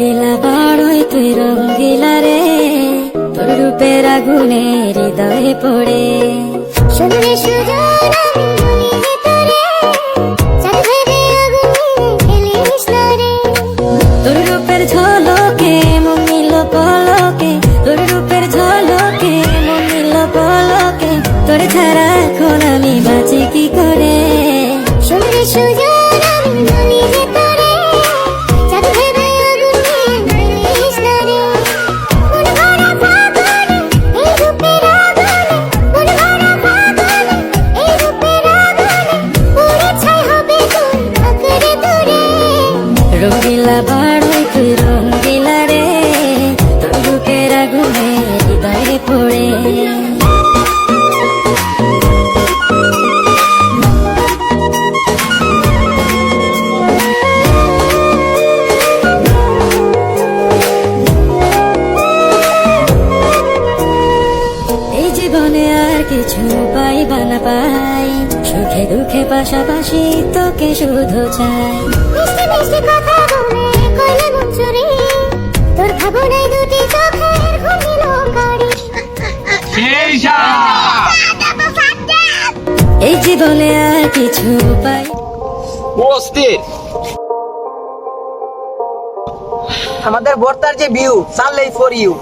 রঙ্গিলা বড়ই তুই রঙ্গিলা রে, তোর রূপের আগুনে হৃদয়ে পড়ে। শুনলে সুজন আমি বলি যে তোরে, চাঁদ ভেবে আগুনে ফেলিস না রে। তোর রূপের ঝলকে মন নিল পলকে, তোর রূপের ঝলকে মন নিল পলকে, তোর ছাড়া এখন আমি বাঁচি কি করে। শুনলে সুজন আমি বলি যে তোরে, চাঁদ ভেবে আগুনে ফেলিস না রে। মন ভরা ফাগুনে এই রূপের আগুনে, মন ভরা ফাগুনে এই রূপের আগুনে, পুড়ে ছাই হবে তোর আঁকড়ে ধরে। রঙ্গিলা বড়ই তুই রঙ্গিলা রে, তোর রূপের আগুনে হৃদয়ে পড়ে। এই জীবনে আর কিছু পাইবা না পাই, সুখে দুঃখে পাশাপাশি তোকে শুধু চাই। মিষ্টি মিষ্টি কথা বলে কইলে মন চুরি, তোর ভাবনায় দুটি চোখের ঘুমিল গাড়ি। এই জীবনে আর কিছু পাই। অস্থির আমাদের বর্তার যে ভিউ চাললেই ফর ইউ।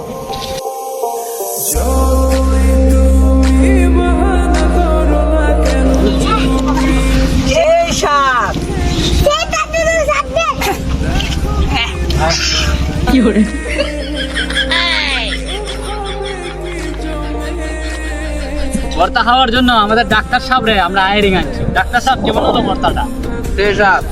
এই সাত ভর্তা খাওয়ার জন্য আমাদের ডাক্তার সাহেব রে আমরা আইরিং আনছি। ডাক্তার সাহেব কেমন হলো ভর্তাটা? সেই সাত